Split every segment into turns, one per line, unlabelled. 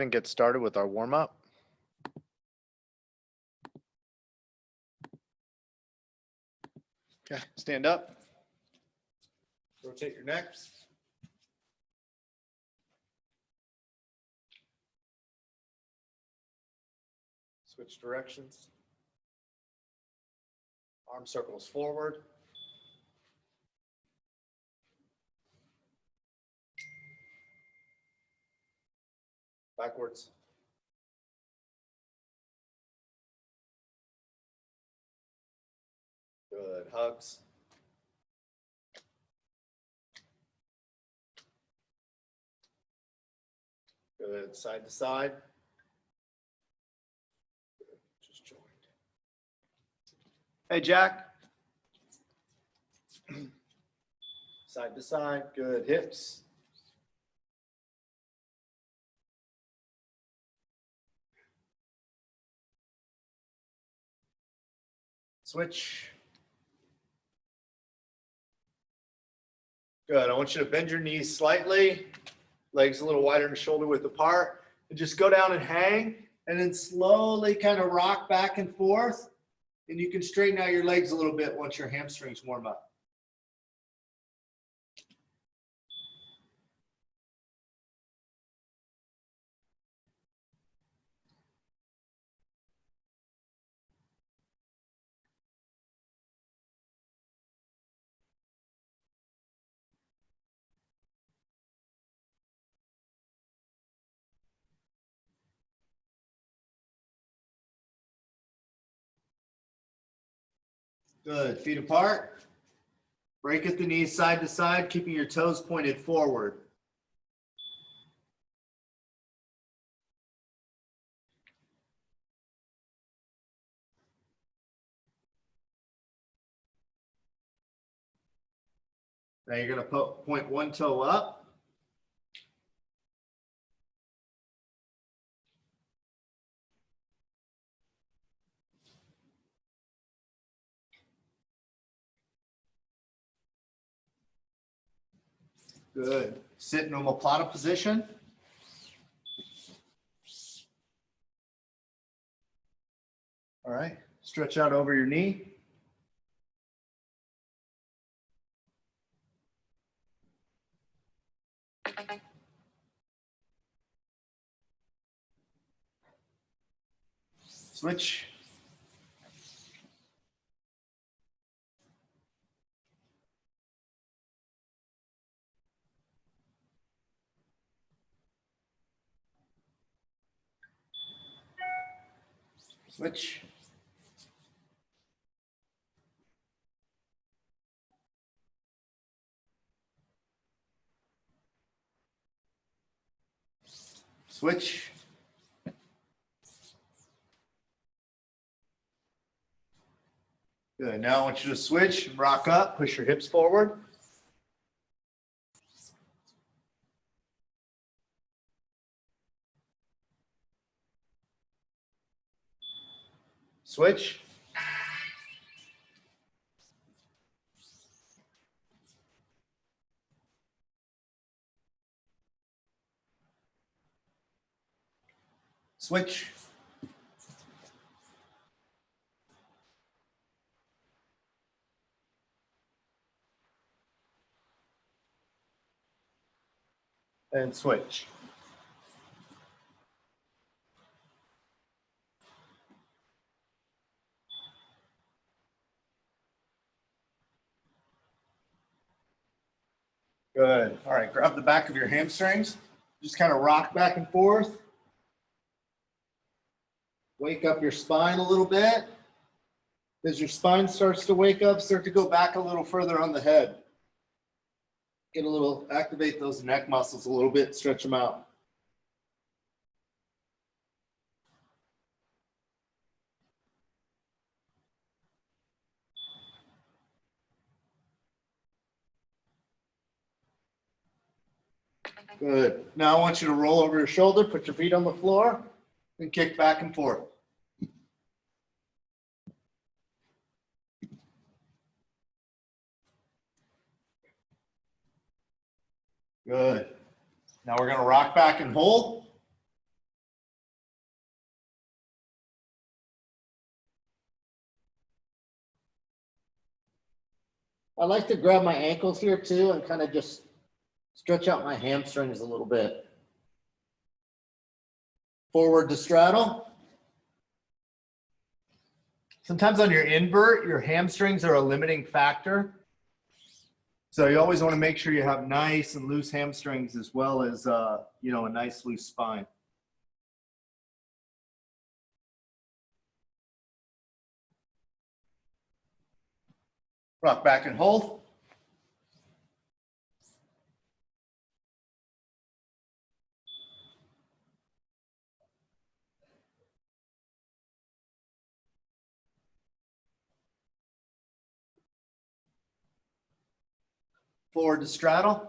And get started with our warm-up. Okay, stand up. Rotate your neck. Switch directions. Arm circles forward. Backwards. Good. Hugs. Good. Side to side. Good. Just joined. Hey, Jack. Side to side. Good. Hips. Switch. Good. I want you to bend your knees slightly, legs a little wider than shoulder width apart, and just go down and hang, and then slowly kind of rock back and forth. And you can straighten out your legs a little bit once your hamstrings warm up. Good. Feet apart. Break at the knees side to side, keeping your toes pointed forward. Now you're going to point one toe up. Good. Sit in omoplata position. All right. Stretch out over your knee. Switch. Switch. Switch. Good. Now I want you to switch and rock up. Push your hips forward. Switch. Switch. And switch. Good. All right, grab the back of your hamstrings. Just kind of rock back and forth. Wake up your spine a little bit. As your spine starts to wake up, start to go back a little further on the head. Get a little, activate those neck muscles a little bit, stretch them out. Good. Now I want you to roll over your shoulder, put your feet on the floor, and kick back and forth. Good. Now we're going to rock back and hold.
I like to grab my ankles here too and kind of just stretch out my hamstrings a little bit. Forward to straddle.
Sometimes on your invert, your hamstrings are a limiting factor. So you always want to make sure you have nice and loose hamstrings as well as, you know, a nice loose spine. Rock back and hold. Forward to straddle.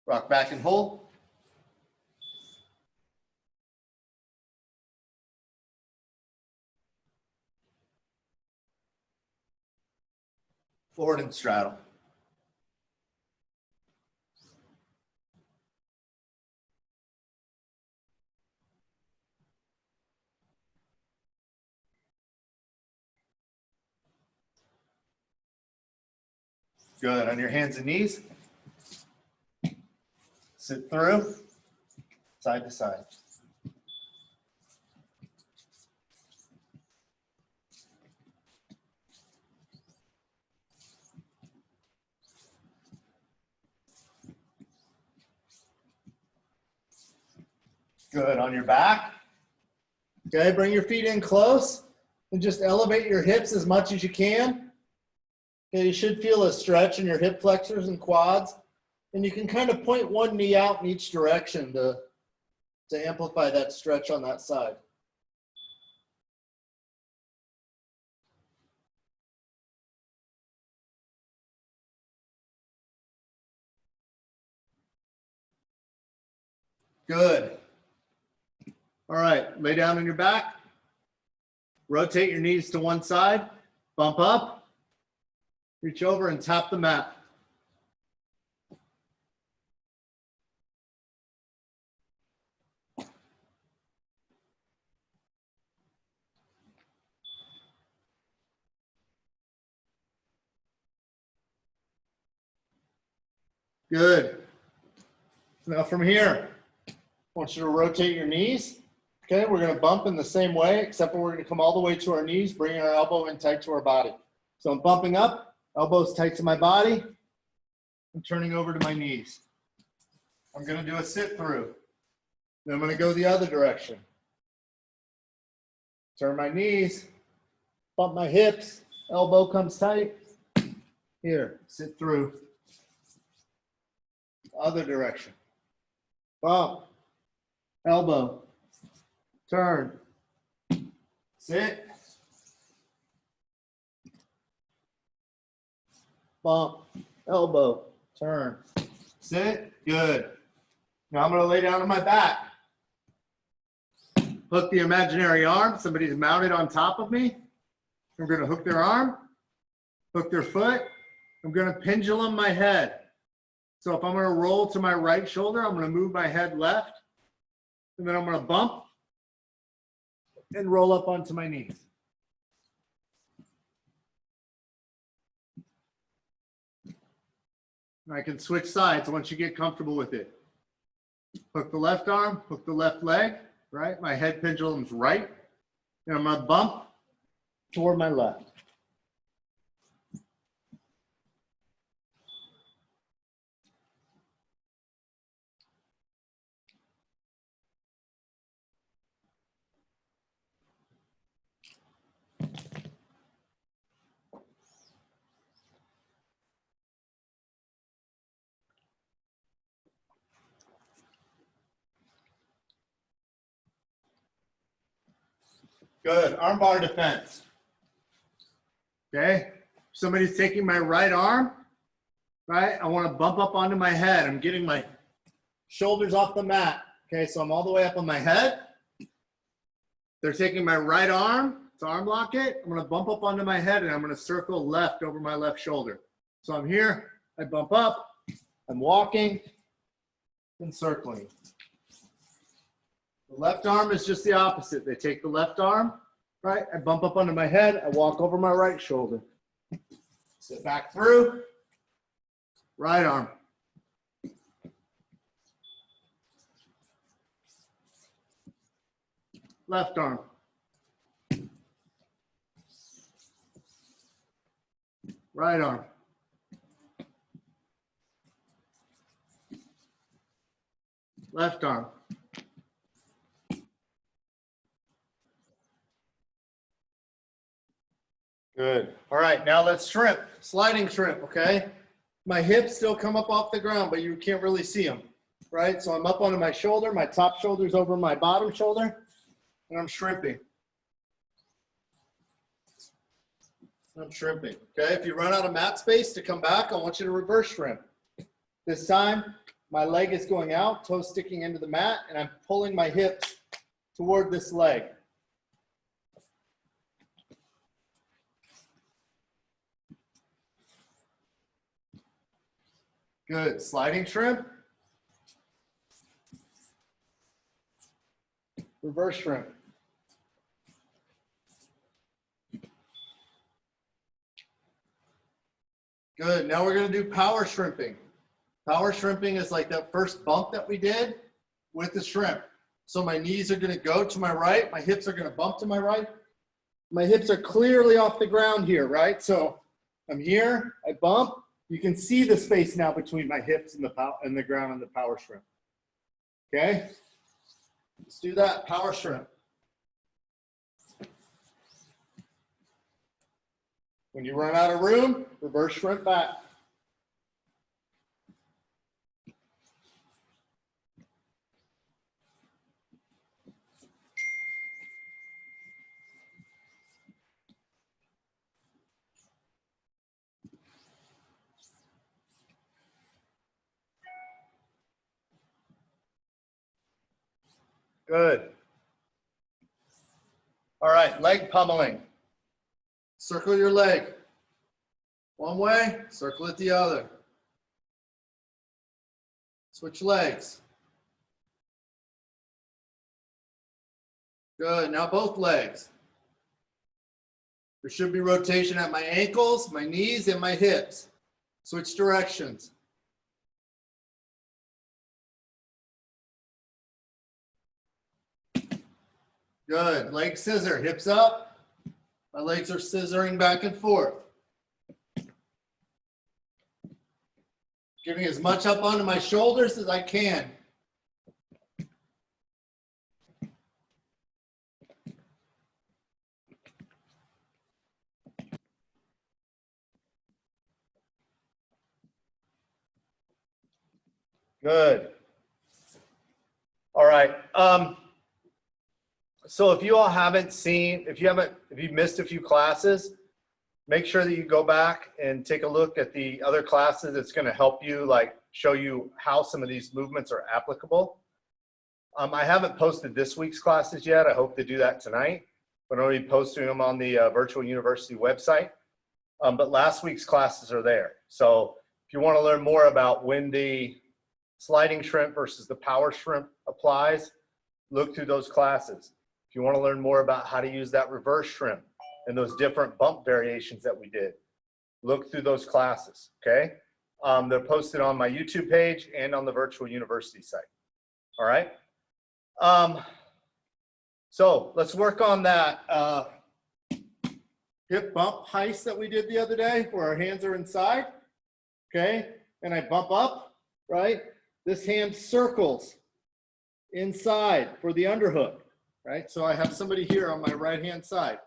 Rock back and hold. Forward and straddle. Good. On your hands and knees. Sit through, side to side. Good. On your back. Okay, bring your feet in close and just elevate your hips as much as you can. Okay, you should feel a stretch in your hip flexors and quads. And you can kind of point one knee out in each direction to amplify that stretch on that side. Good. All right, lay down on your back. Rotate your knees to one side. Bump up. Reach over and tap the mat. Good. Now from here, I want you to rotate your knees. Okay, we're going to bump in the same way, except for we're going to come all the way to our knees, bringing our elbow in tight to our body. So I'm bumping up, elbows tight to my body. I'm turning over to my knees. I'm going to do a sit through. Then I'm going to go the other direction. Turn my knees, bump my hips, elbow comes tight. Here, sit through. Other direction. Bump, elbow, turn, sit, bump, elbow, turn, sit. Good. Now I'm going to lay down on my back. Hook the imaginary arm. Somebody's mounted on top of me. I'm going to hook their arm, hook their foot. I'm going to pendulum my head. So if I'm going to roll to my right shoulder, I'm going to move my head left, and then I'm going to bump and roll up onto my knees. And I can switch sides once you get comfortable with it. Hook the left arm, hook the left leg, right? My head pendulum's right, and I'm going to bump toward my left. Good. Armbar defense. Okay. Somebody's taking my right arm, right? I want to bump up onto my head. I'm getting my shoulders off the mat. Okay. So I'm all the way up on my head. They're taking my right arm. to arm lock it, I'm going to bump up onto my head and I'm going to circle left over my left shoulder. So I'm here, I bump up, I'm walking and circling. The left arm is just the opposite. They take the left arm, right? I bump up onto my head, I walk over my right shoulder. Sit back through, right arm. Left arm. Right arm. Left arm. Good. All right, now let's shrimp. Sliding shrimp, okay? My hips still come up off the ground, but you can't really see them, right? So I'm up onto my shoulder. My top shoulder's over my bottom shoulder, and I'm shrimping. I'm shrimping, okay? If you run out of mat space to come back, I want you to reverse shrimp. This time, my leg is going out, toes sticking into the mat, and I'm pulling my hips toward this leg. Good. Sliding shrimp. Reverse shrimp. Good. Now we're going to do power shrimping. Power shrimping is like that first bump that we did with the shrimp. So my knees are going to go to my right. My hips are going to bump to my right. My hips are clearly off the ground here, right? So I'm here. I bump. You can see the space now between my hips and the ground on the power shrimp. Okay? Let's do that. Power shrimp. When you run out of room, reverse shrimp back. Good. All right, leg pummeling. Circle your leg. One way, circle it the other. Switch legs. Good, now both legs. There should be rotation at my ankles, my knees, and my hips. Switch directions. Good, leg scissor, hips up. My legs are scissoring back and forth. Giving as much up onto my shoulders as I can. Good. All right. So if you all haven't seen, if you missed a few classes, make sure that you go back and take a look at the other classes. It's going to help you, like, show you how some of these movements are applicable. I haven't posted this week's classes yet. I hope to do that tonight, but I'm already posting them on the virtual university website. But last week's classes are there. So if you want to learn more about when the sliding shrimp versus the power shrimp applies, look through those classes. If you want to learn more about how to use that reverse shrimp and those different bump variations that we did, look through those classes, okay? They're posted on my YouTube page and on the virtual university site, all right? So let's work on that hip bump heist that we did the other day where our hands are inside, okay? And I bump up, right? This hand circles inside for the underhook, right? So I have somebody here on my right-hand side.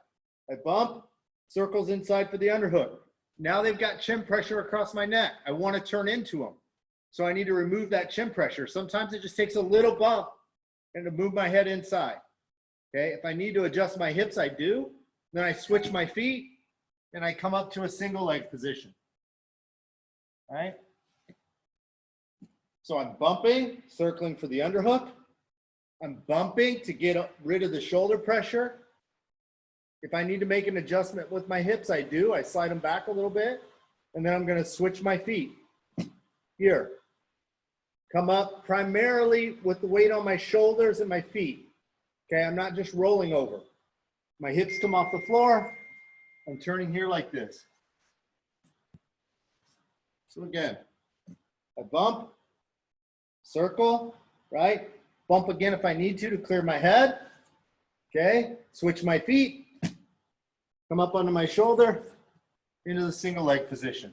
I bump, circles inside for the underhook. Now they've got chin pressure across my neck. I want to turn into them. So I need to remove that chin pressure. Sometimes it just takes a little bump and to move my head inside. Okay, if I need to adjust my hips, I do. Then I switch my feet and I come up to a single leg position. All right? So I'm bumping, circling for the underhook. I'm bumping to get rid of the shoulder pressure. If I need to make an adjustment with my hips, I do. I slide them back a little bit, and then I'm going to switch my feet. Here. Come up primarily with the weight on my shoulders and my feet. Okay, I'm not just rolling over. My hips come off the floor. I'm turning here like this. So again, I bump, circle, right? Bump again if I need to clear my head. Okay, switch my feet. Come up onto my shoulder, into the single leg position.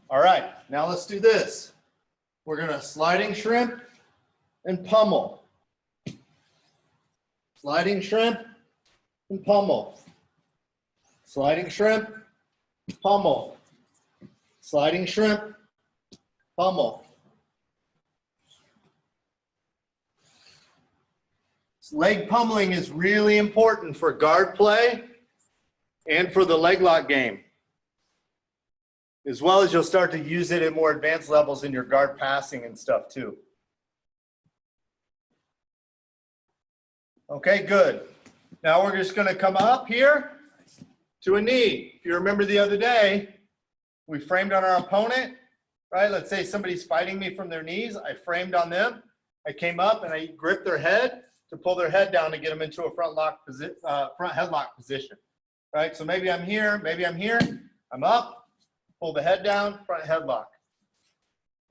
All right, now let's do this. We're gonna sliding shrimp and pummel. Sliding shrimp and pummel. Sliding shrimp, pummel. Sliding shrimp, pummel. Leg pummeling is really important for guard play and for the leg lock game, as well as you'll start to use it at more advanced levels in your guard passing and stuff too. Okay, good. Now we're just gonna come up here to a knee. If you remember the other day, we framed on our opponent, right? Let's say somebody's fighting me from their knees. I framed on them. I came up and I gripped their head to pull their head down to get them into a front headlock position, right? So maybe I'm here, I'm up, pull the head down, front headlock.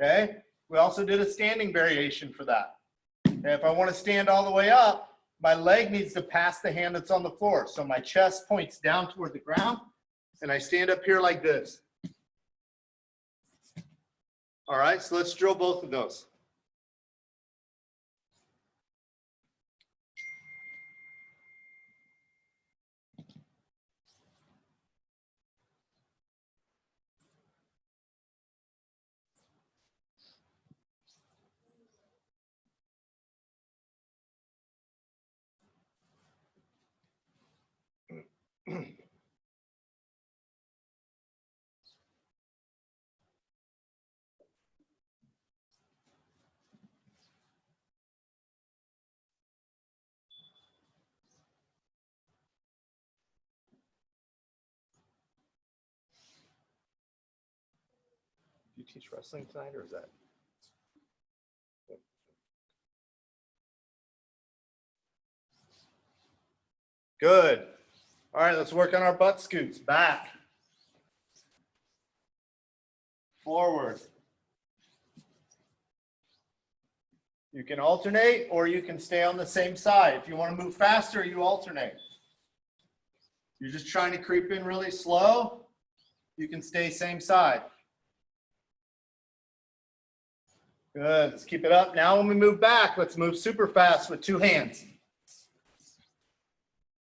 Okay. We also did a standing variation for that. And if I want to stand all the way up, my leg needs to pass the hand that's on the floor. So my chest points down toward the ground and I stand up here like this. All right, so let's drill both of those. Do you teach wrestling tonight, or is that? Good. All right, let's work on our butt scoots. Back. Forward. You can alternate or you can stay on the same side. If you want to move faster, you alternate. You're just trying to creep in really slow, you can stay same side. Good, let's keep it up. Now when we move back, let's move super fast with two hands.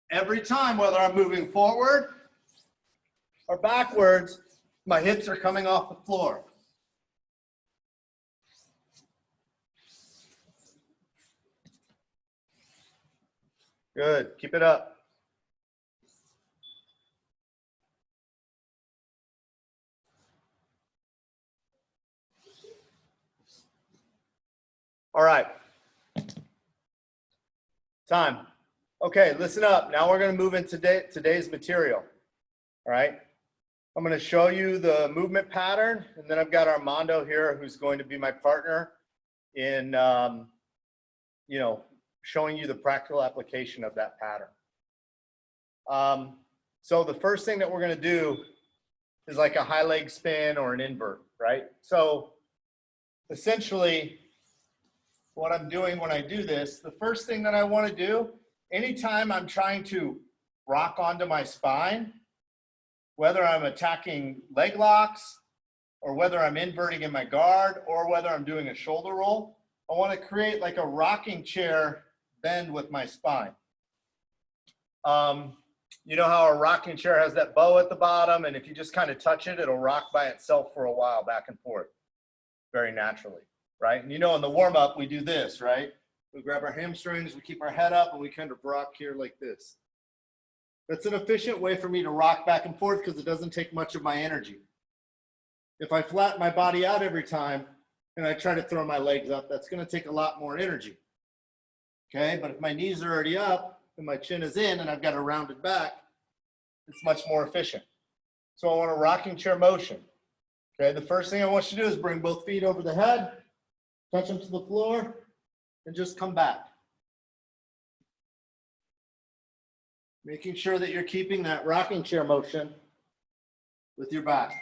Every time, whether I'm moving forward or backwards, my hips are coming off the floor. Good, keep it up. All right. Time. Okay, listen up. Now we're going to move into today's material. All right. I'm going to show you the movement pattern, and then I've got Armando here, who's going to be my partner in, showing you the practical application of that pattern. So the first thing that we're going to do is like a high leg spin or an invert, right? So essentially, what I'm doing when I do this, the first thing that I want to do, anytime I'm trying to rock onto my spine, whether I'm attacking leg locks or whether I'm inverting in my guard or whether I'm doing a shoulder roll, I want to create like a rocking chair bend with my spine. You know how a rocking chair has that bow at the bottom, and if you just kind of touch it, it'll rock by itself for a while, back and forth, very naturally, right? And you know, in the warm-up, we do this, right? We grab our hamstrings, we keep our head up, and we kind of rock here like this. That's an efficient way for me to rock back and forth because it doesn't take much of my energy. If I flatten my body out every time and I try to throw my legs up, that's going to take a lot more energy. Okay, but if my knees are already up and my chin is in and I've got a rounded back, it's much more efficient. So I want a rocking chair motion. Okay, the first thing I want you to do is bring both feet over the head, touch them to the floor, and just come back. Making sure that you're keeping that rocking chair motion with your back.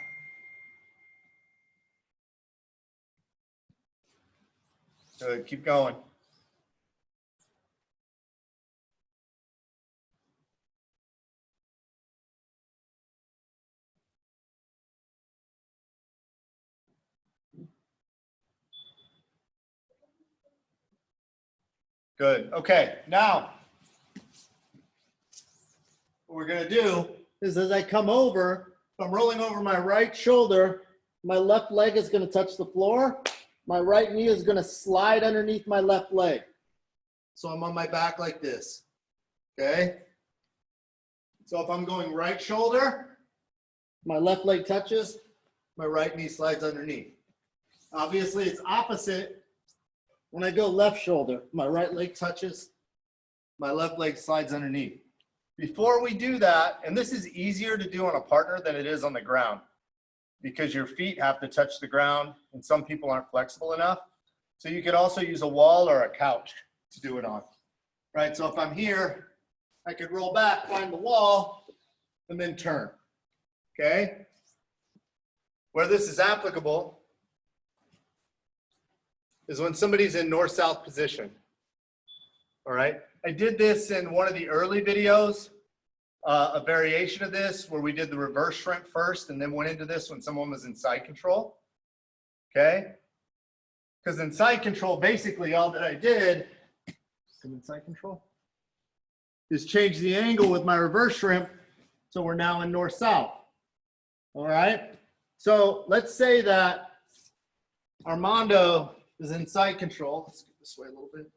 Good, keep going. Good, okay, now what we're gonna do is as I come over, if I'm rolling over my right shoulder, my left leg is gonna touch the floor. My right knee is gonna slide underneath my left leg. So I'm on my back like this, okay? So if I'm going right shoulder, my left leg touches, my right knee slides underneath. Obviously it's opposite when I go left shoulder. My right leg touches, my left leg slides underneath. Before we do that, and this is easier to do on a partner than it is on the ground because your feet have to touch the ground and some people aren't flexible enough. So you could also use a wall or a couch to do it on, right? So if I'm here, I could roll back, find the wall, and then turn, okay? Where this is applicable is when somebody's in north-south position, all right? I did this in one of the early videos, a variation of this where we did the reverse shrimp first and then went into this when someone was in side control, okay? Because in side control, basically all that I did, in side control, is change the angle with my reverse shrimp so we're now in north-south, all right? So let's say that Armando is in side control. Let's get this way a little bit.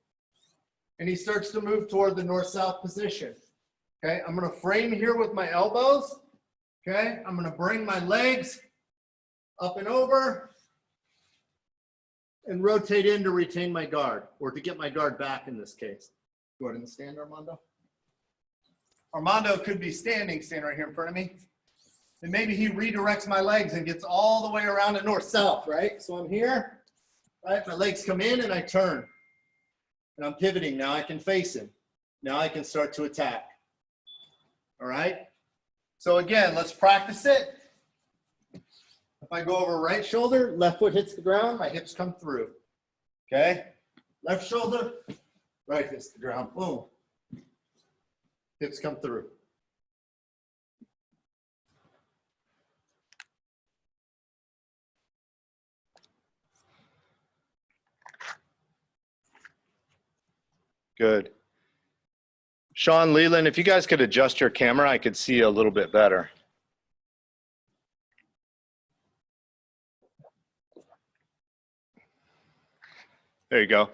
And he starts to move toward the north-south position. Okay, I'm gonna frame here with my elbows. Okay, I'm gonna bring my legs up and over and rotate in to retain my guard, or to get my guard back in this case. Go ahead and stand, Armando. Armando could be standing, stand right here in front of me. And maybe he redirects my legs and gets all the way around to north-south, right? So I'm here, right? My legs come in and I turn. And I'm pivoting. Now I can face him. Now I can start to attack. All right? So again, let's practice it. If I go over right shoulder, left foot hits the ground, my hips come through. Okay? Left shoulder, right hits the ground. Boom. Hips come through. Good. Sean, Leland, if you guys could adjust your camera, I could see a little bit better. There you go.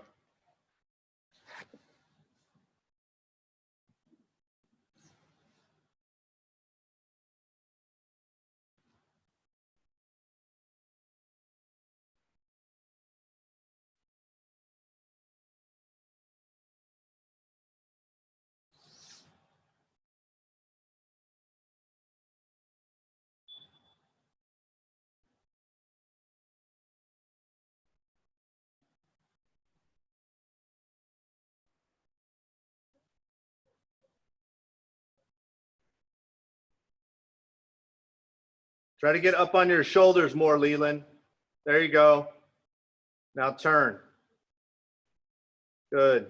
Try to get up on your shoulders more, Leland. There you go. Now turn. Good.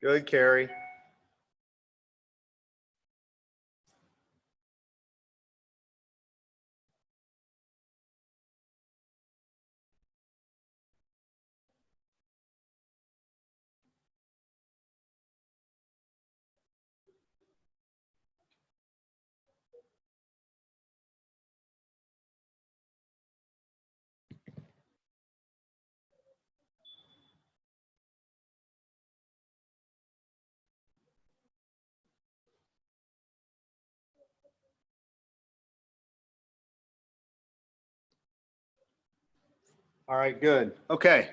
Good, Carrie. All right, good. Okay,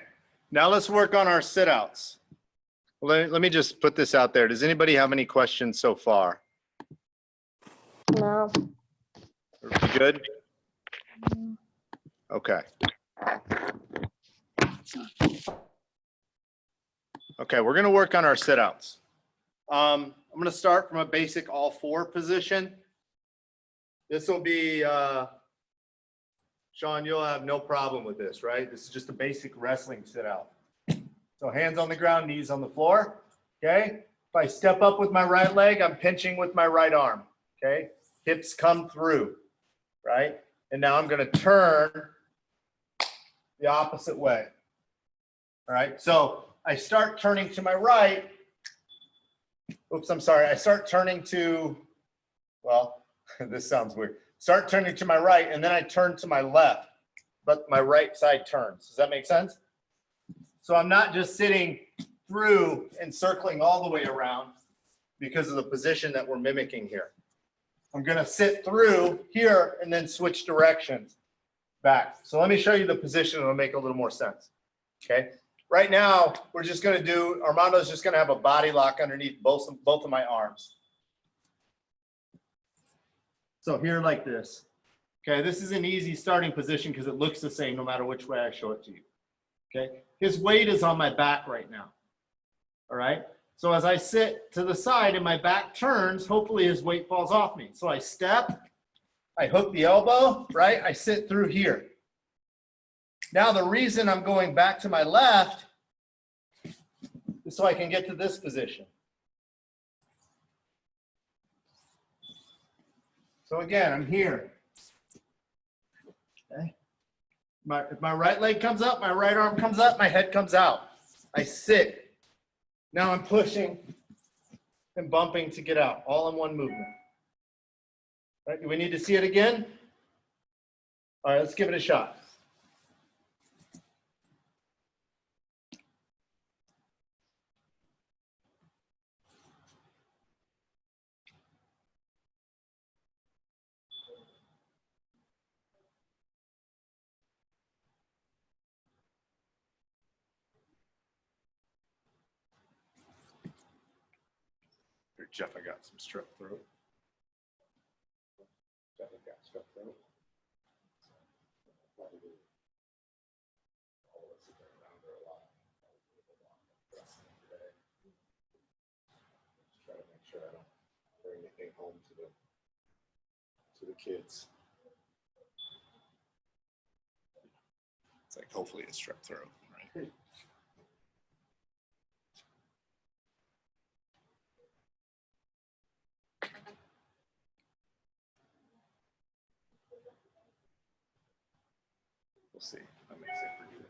now let's work on our sit-outs. Let me just put this out there. Does anybody have any questions so far?
No.
You good? Okay. Okay, we're going to work on our sit-outs. I'm going to start from a basic all four position. This will be, Sean, you'll have no problem with this, right? This is just a basic wrestling sit-out. So hands on the ground, knees on the floor, okay? If I step up with my right leg, I'm pinching with my right arm, okay? Hips come through, right? And now I'm going to turn the opposite way, all right? So I start turning to my right. Oops, I'm sorry. I start turning to, well, this sounds weird. Start turning to my right, and then I turn to my left, but my right side turns. Does that make sense? So I'm not just sitting through and circling all the way around because of the position that we're mimicking here. I'm going to sit through here and then switch directions back. So let me show you the position. It'll make a little more sense. Okay. Right now, we're just going to do, Armando's just going to have a body lock underneath both of my arms. So here like this. Okay, this is an easy starting position because it looks the same no matter which way I show it to you. Okay, his weight is on my back right now. All right, so as I sit to the side and my back turns, hopefully his weight falls off me. So I step, I hook the elbow, right? I sit through here. Now the reason I'm going back to my left is so I can get to this position. So again, I'm here. Okay. If my right leg comes up, my right arm comes up, my head comes out. I sit. Now I'm pushing and bumping to get out, all in one movement. All right, do we need to see it again? All right, let's give it a shot. Here, Jeff, I got some strep throat. Jeff, I got strep throat. Try to make sure I don't bring anything home to the kids. It's like hopefully it's strep throat, right? We'll see. That makes it pretty good.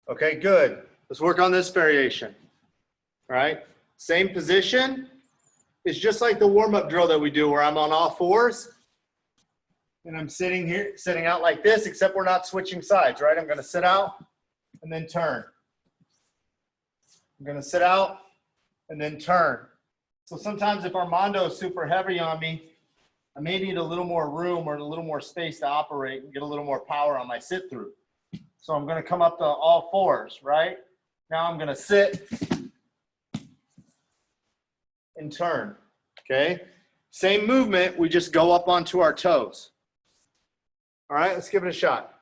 Okay, good. Let's work on this variation. All right, same position. It's just like the warm-up drill that we do where I'm on all fours and I'm sitting here, sitting out like this, except we're not switching sides, right? I'm going to sit out and then turn. I'm going to sit out and then turn. So sometimes if Armando is super heavy on me, I may need a little more room or a little more space to operate and get a little more power on my sit through. So I'm going to come up to all fours, right? Now I'm going to sit and turn, okay? Same movement, we just go up onto our toes. All right, let's give it a shot.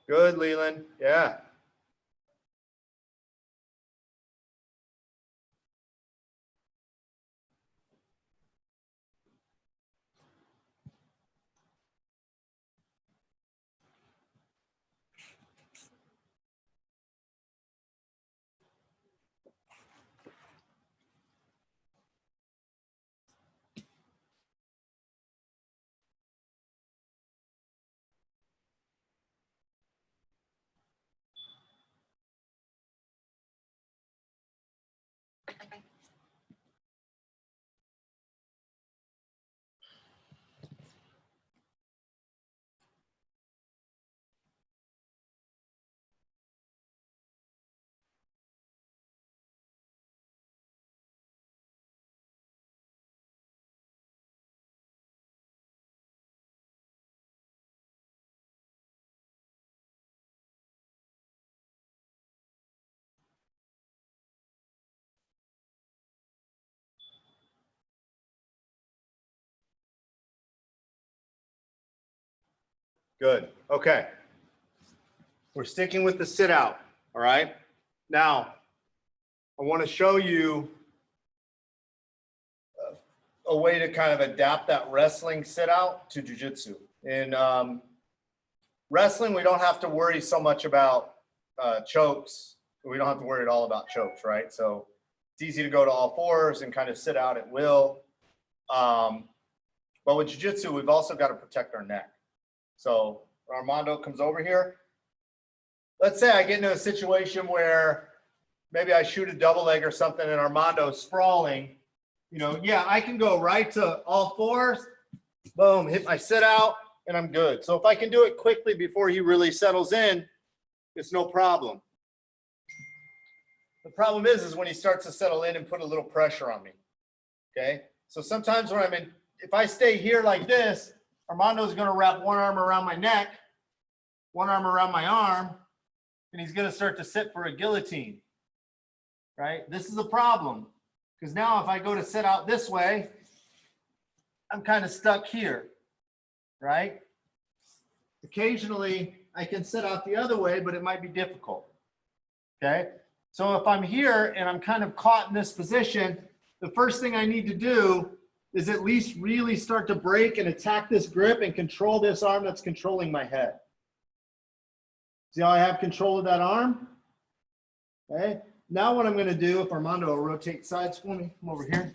Good, Leland, yeah. Good. Okay. We're sticking with the sit out. All right. Now, I want to show you a way to kind of adapt that wrestling sit out to jiu-jitsu. In wrestling, we don't have to worry so much about chokes. We don't have to worry at all about chokes, right? So it's easy to go to all fours and kind of sit out at will. But with jiu-jitsu, we've also got to protect our neck. So Armando comes over here. Let's say I get into a situation where maybe I shoot a double leg or something and Armando's sprawling. You know, yeah, I can go right to all fours, boom, hit my sit out, and I'm good. So if I can do it quickly before he really settles in, it's no problem. The problem is when he starts to settle in and put a little pressure on me, okay? So sometimes when I'm in, if I stay here like this, Armando's gonna wrap one arm around my neck, one arm around my arm, and he's gonna start to sit for a guillotine, right? This is a problem, because now if I go to sit out this way, I'm kind of stuck here, right? Occasionally, I can sit out the other way, but it might be difficult, okay? So if I'm here and I'm kind of caught in this position, the first thing I need to do is at least really start to break and attack this grip and control this arm that's controlling my head. See how I have control of that arm? Okay. Now what I'm going to do, if Armando will rotate sides for me, come over here.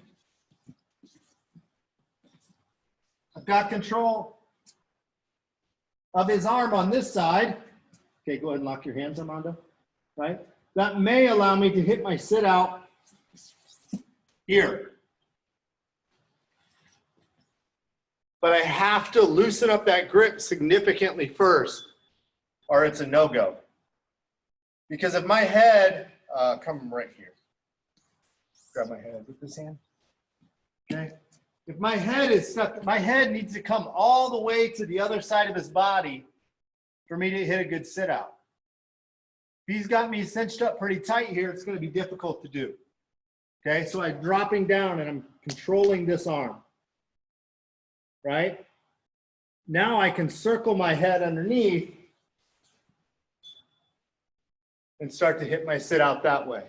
I've got control of his arm on this side. Okay, go ahead and lock your hands, Armando. Right? That may allow me to hit my sit out here. But I have to loosen up that grip significantly first, or it's a no-go. Because if my head, come right here. Grab my head with this hand. Okay. If my head is stuck, my head needs to come all the way to the other side of his body for me to hit a good sit out. If he's got me cinched up pretty tight here, it's going to be difficult to do. Okay, so I'm dropping down and I'm controlling this arm. Right? Now I can circle my head underneath and start to hit my sit out that way.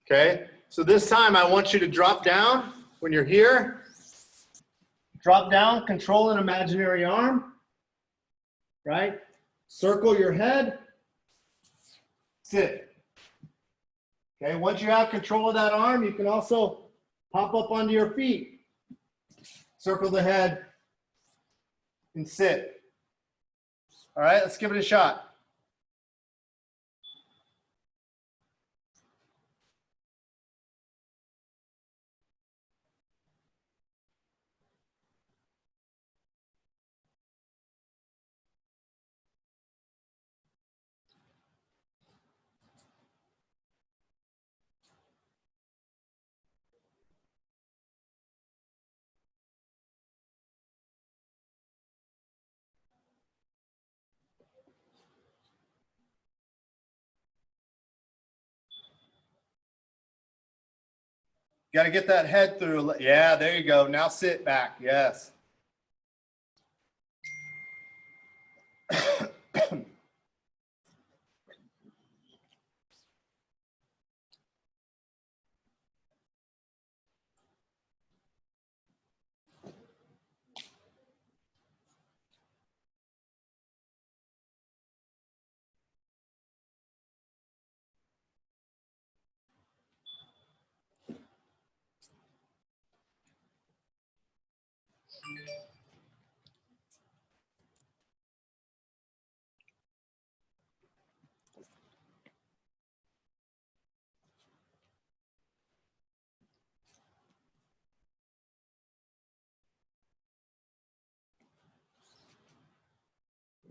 Okay, so this time I want you to drop down when you're here. Drop down, control an imaginary arm. Right? Circle your head. Sit. Okay, once you have control of that arm, you can also pop up onto your feet. Circle the head and sit. All right, let's give it a shot. Got to get that head through. Yeah, there you go. Now sit back. Yes.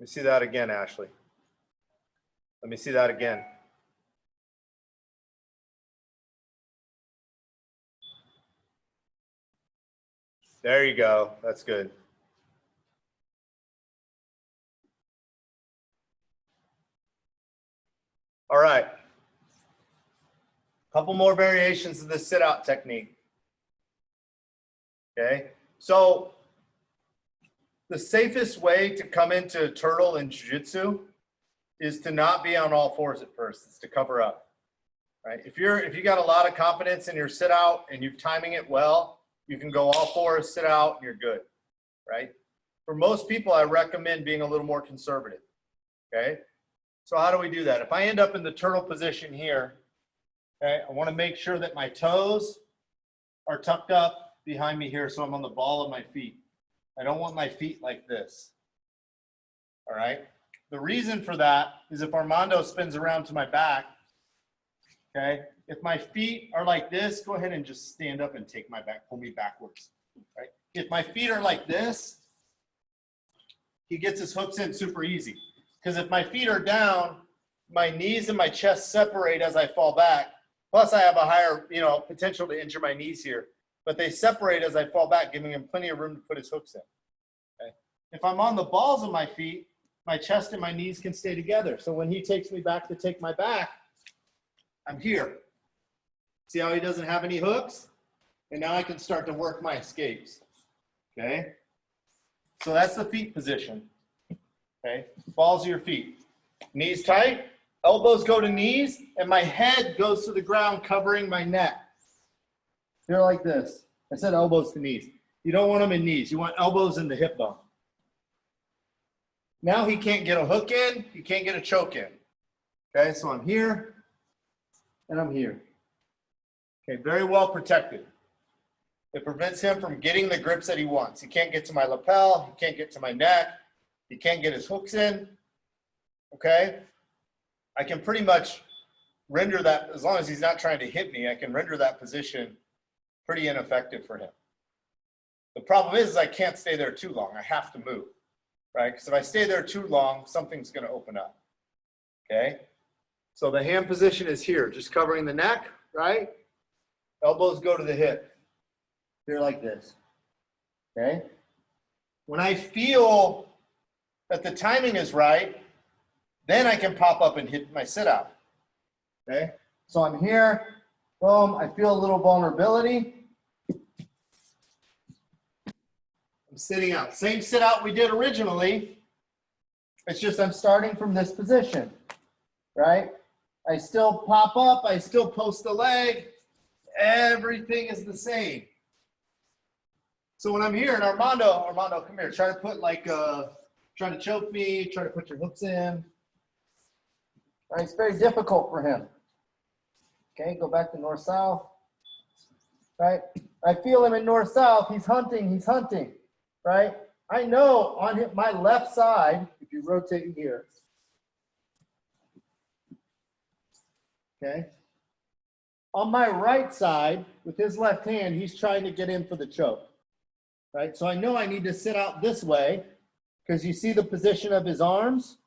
me see that again, Ashley. Let me see that again. There you go. That's good. All right. Couple more variations of the sit out technique. Okay. So the safest way to come into turtle in jiu-jitsu is to not be on all fours at first. It's to cover up. Right? If you got a lot of confidence in your sit out and you're timing it well, you can go all fours, sit out, and you're good. Right? For most people, I recommend being a little more conservative. Okay. So how do we do that? If I end up in the turtle position here, okay, I want to make sure that my toes are tucked up behind me here so I'm on the ball of my feet. I don't want my feet like this. All right. The reason for that is if Armando spins around to my back, okay, if my feet are like this, go ahead and just stand up and take my back, pull me backwards. Right? If my feet are like this, he gets his hooks in super easy. Because if my feet are down, my knees and my chest separate as I fall back. Plus, I have a higher, potential to injure my knees here. But they separate as I fall back, giving him plenty of room to put his hooks in. Okay? If I'm on the balls of my feet, my chest and my knees can stay together. So when he takes me back to take my back, I'm here. See how he doesn't have any hooks? And now I can start to work my escapes. Okay? So that's the feet position. Okay? Balls of your feet. Knees tight, elbows go to knees, and my head goes to the ground covering my neck. They're like this. I said elbows to knees. You don't want them in knees. You want elbows in the hip bone. Now he can't get a hook in. He can't get a choke in. Okay, so I'm here, and I'm here. Okay, very well protected. It prevents him from getting the grips that he wants. He can't get to my lapel. He can't get to my neck. He can't get his hooks in. Okay? I can pretty much render that, as long as he's not trying to hit me, I can render that position pretty ineffective for him. The problem is I can't stay there too long. I have to move, right? Because if I stay there too long, something's going to open up. Okay? So the hand position is here, just covering the neck, right? Elbows go to the hip. They're like this. Okay? When I feel that the timing is right, then I can pop up and hit my sit out. Okay? So I'm here, boom, I feel a little vulnerability. I'm sitting out. Same sit out we did originally. It's just I'm starting from this position, right? I still pop up, I still post the leg. Everything is the same. So when I'm here, and Armando, come here, try to put trying to choke me, try to put your hooks in. All right, it's very difficult for him. Okay, go back to north-south. Right? I feel him in north-south. He's hunting, right? I know on my left side, if you rotate here, okay? On my right side, with his left hand, he's trying to get in for the choke, right? So I know I need to sit out this way because you see the position of his arms,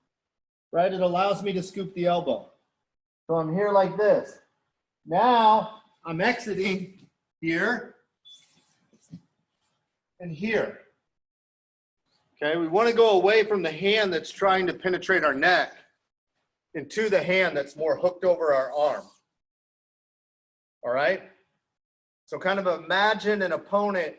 right? It allows me to scoop the elbow. So I'm here like this. Now I'm exiting here and here. Okay, we want to go away from the hand that's trying to penetrate our neck into the hand that's more hooked over our arm. All right? So kind of imagine an opponent,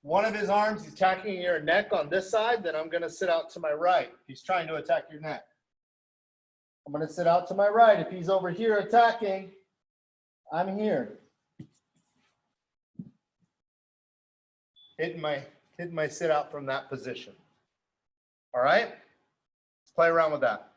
one of his arms, he's attacking your neck on this side, then I'm going to sit out to my right. He's trying to attack your neck. I'm going to sit out to my right. If he's over here attacking, I'm here. Hitting my sit out from that position. All right? Let's play around with that.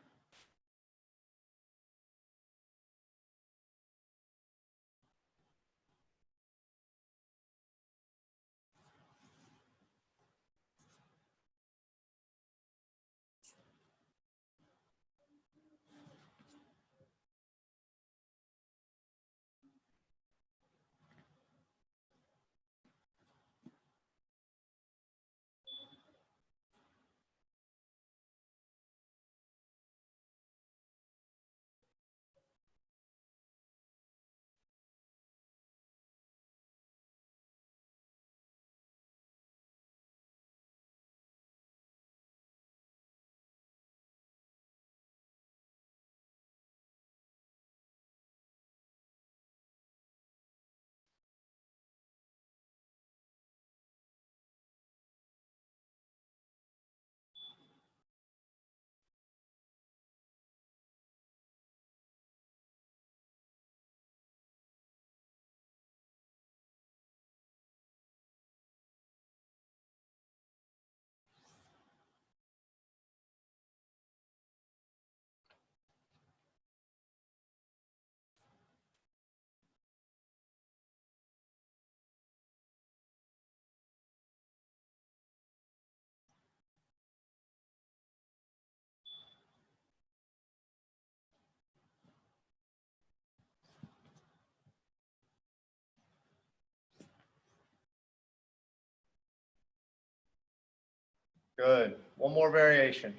Good. One more variation.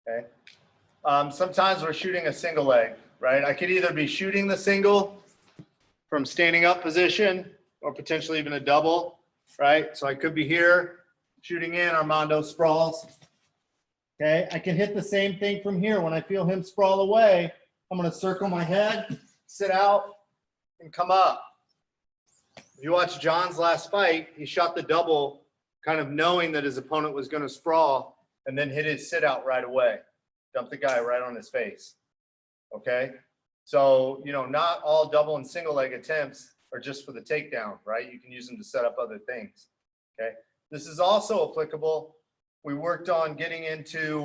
Okay. Sometimes we're shooting a single leg, right? I could either be shooting the single from standing up position or potentially even a double, right? So I could be here shooting in, Armando sprawls. Okay, I can hit the same thing from here. When I feel him sprawl away, I'm going to circle my head, sit out, and come up. If you watch John's last fight, he shot the double kind of knowing that his opponent was going to sprawl and then hit his sit out right away. Dumped the guy right on his face. Okay? So, you know, not all double and single leg attempts are just for the takedown, right? You can use them to set up other things. Okay? This is also applicable. We worked on getting into,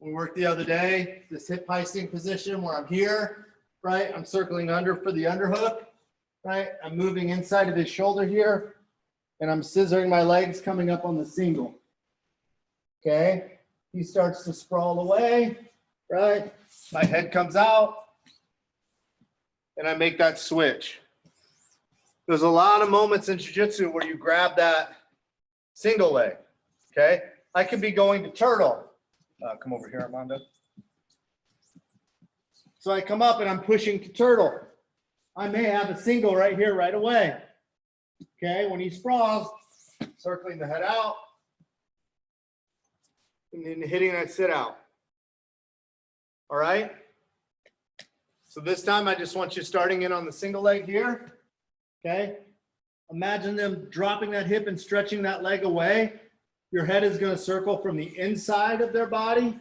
we worked the other day, this hip heisting position where I'm here, right? I'm circling under for the underhook, right? I'm moving inside of his shoulder here, and I'm scissoring my legs coming up on the single. Okay? He starts to sprawl away, right? My head comes out, and I make that switch. There's a lot of moments in jiu-jitsu where you grab that single leg, okay? I could be going to turtle. Come over here, Armando. So I come up and I'm pushing to turtle. I may have a single right here right away. Okay, when he sprawls, circling the head out, and then hitting that sit out. All right? So this time I just want you starting in on the single leg here. Okay? Imagine them dropping that hip and stretching that leg away. Your head is going to circle from the inside of their body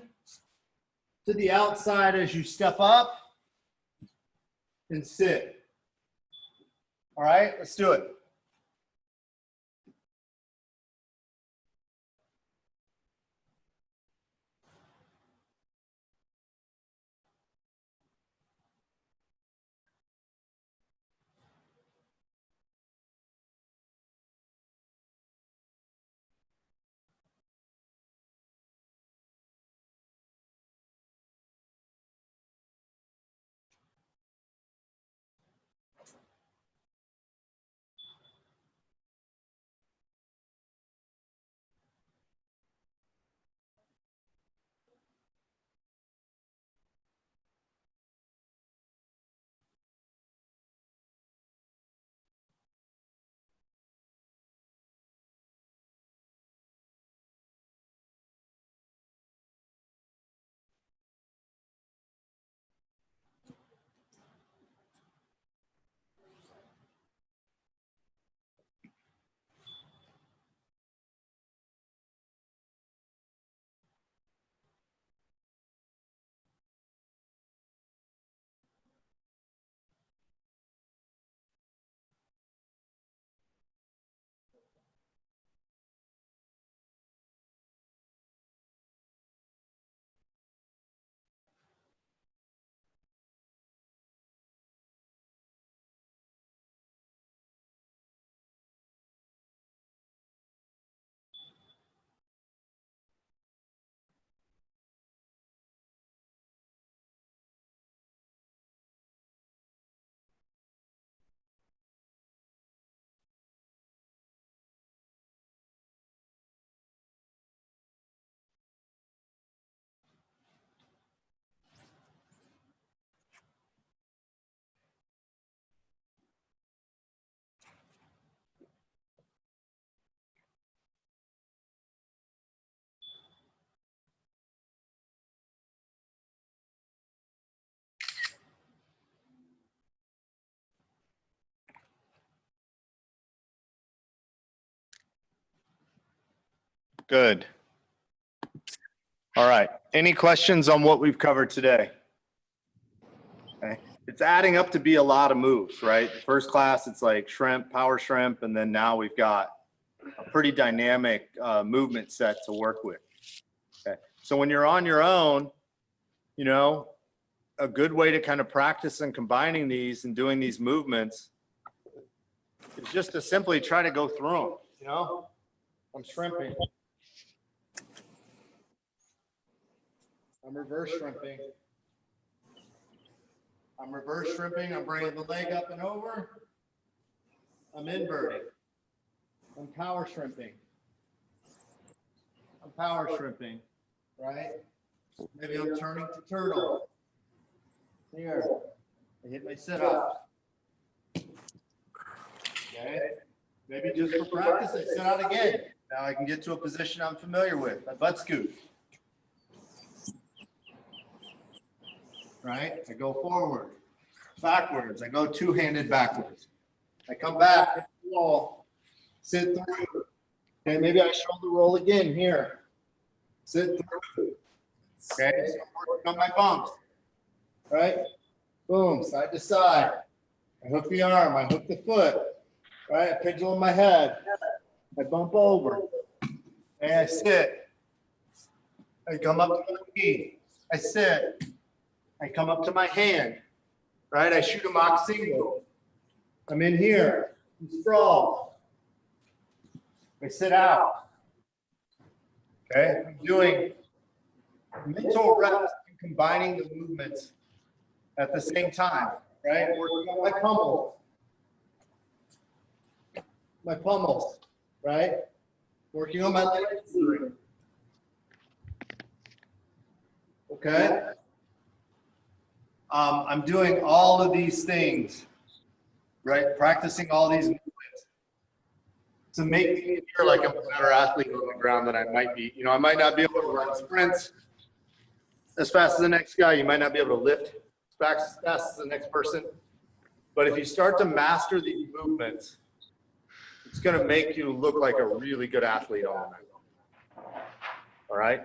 to the outside as you step up and sit. All right, let's do it. Good. All right. Any questions on what we've covered today? Okay. It's adding up to be a lot of moves, right? First class, it's like shrimp, power shrimp, and then now we've got a pretty dynamic movement set to work with. Okay. So when you're on your own, you know, a good way to kind of practice and combining these and doing these movements is just to simply try to go through them, you know? I'm shrimping. I'm reverse shrimping. I'm reverse shrimping. I'm bringing the leg up and over. I'm inverting. I'm power shrimping. I'm power shrimping, right? Maybe I'm turning to turtle. Here, I hit my sit-up. Okay, maybe just for practice, I sit out again. Now I can get to a position I'm familiar with, my butt scoop. Right, I go forward, backwards. I go two-handed backwards. I come back, hit the wall, sit through. Okay, maybe I shoulder roll again here. Sit through. Okay, so I'm working on my bumps. Right? Boom, side to side. I hook the arm, I hook the foot. Right? I pendulum my head. I bump over. And I sit. I come up to my knee. I sit. I come up to my hand. Right? I shoot a mock single. I'm in here. I sprawl. I sit out. Okay? I'm doing mental reps and combining the movements at the same time, right? Working on my pummels. My pummels, right? Working on my leg. Okay? I'm doing all of these things, right? Practicing all these movements to make me feel like I'm a better athlete on the ground than I might be. You know, I might not be able to run sprints as fast as the next guy. You might not be able to lift as fast as the next person. But if you start to master these movements, it's going to make you look like a really good athlete on the night. All right?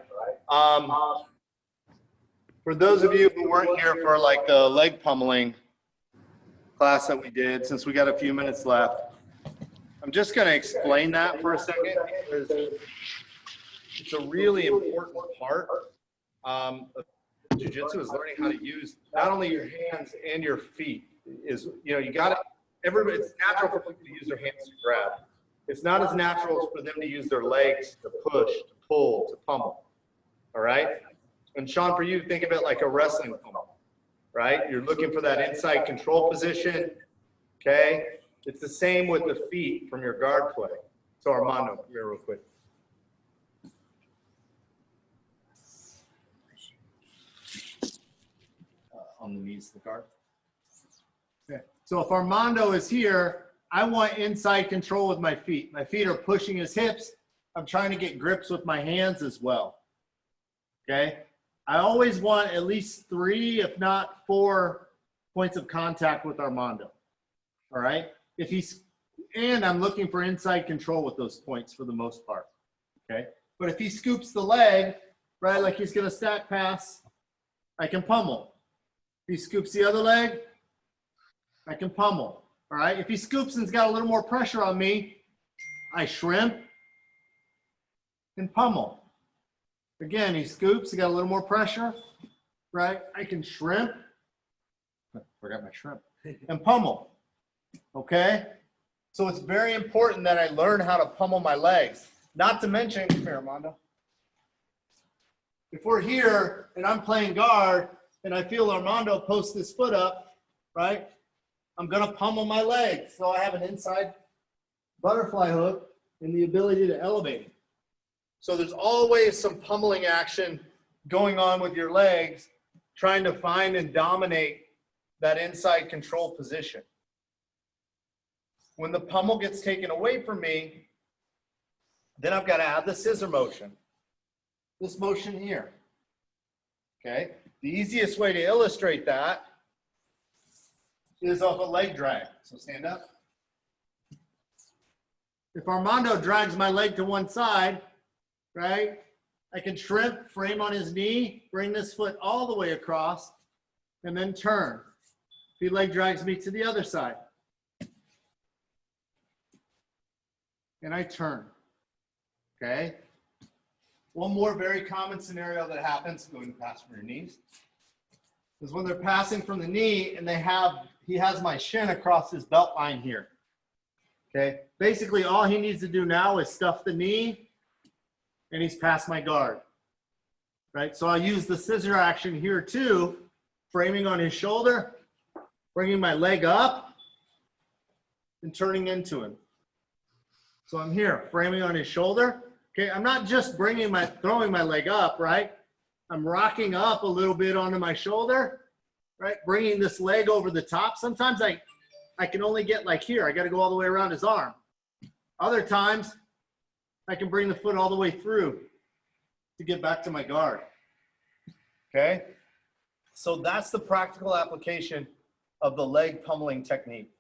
For those of you who weren't here for like the leg pummeling class that we did, since we got a few minutes left, I'm just going to explain that for a second, because it's a really important part of jiu-jitsu, is learning how to use not only your hands and your feet. Is, you know, you got to, everybody, it's natural for people to use their hands to grab. It's not as natural for them to use their legs to push, to pull, to pummel. All right? And Sean, for you, think of it like a wrestling pummel, right? You're looking for that inside control position, okay? It's the same with the feet from your guard play. So Armando, come here real quick. On the knees of the guard. Okay. So if Armando is here, I want inside control with my feet. My feet are pushing his hips. I'm trying to get grips with my hands as well. Okay. I always want at least 3, if not 4 points of contact with Armando. All right. If he's, and I'm looking for inside control with those points for the most part. Okay. But if he scoops the leg, right, like he's going to stack pass, I can pummel. If he scoops the other leg, I can pummel. All right. If he scoops and's got a little more pressure on me, I shrimp and pummel. Again, he scoops, he got a little more pressure, right? I can shrimp. Forgot my shrimp. And pummel. Okay? So it's very important that I learn how to pummel my legs. Not to mention, come here, Armando. If we're here and I'm playing guard and I feel Armando post his foot up, right? I'm going to pummel my legs. So I have an inside butterfly hook and the ability to elevate. So there's always some pummeling action going on with your legs, trying to find and dominate that inside control position. When the pummel gets taken away from me, then I've got to add the scissor motion. This motion here. Okay? The easiest way to illustrate that is off a leg drag. So stand up. If Armando drags my leg to one side, right, I can shrimp, frame on his knee, bring this foot all the way across, and then turn. If he leg drags me to the other side, and I turn. Okay? One more very common scenario that happens, going to pass from your knees, is when they're passing from the knee and he has my shin across his belt line here. Okay? Basically, all he needs to do now is stuff the knee, and he's past my guard. Right? So I'll use the scissor action here too, framing on his shoulder, bringing my leg up, and turning into him. So I'm here, framing on his shoulder. Okay, I'm not just throwing my leg up, right? I'm rocking up a little bit onto my shoulder, right? Bringing this leg over the top. Sometimes I can only get like here. I got to go all the way around his arm. Other times, I can bring the foot all the way through to get back to my guard. Okay? So that's the practical application of the leg pummeling technique,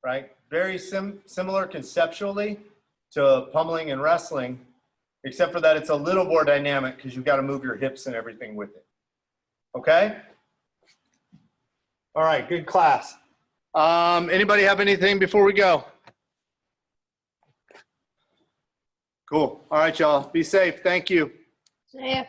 right? Very similar conceptually to pummeling and wrestling, except for that it's a little more dynamic because you've got to move your hips and everything with it. Okay? All right, good class. Anybody have anything before we go? Cool. All right, y'all. Be safe. Thank you.
See ya.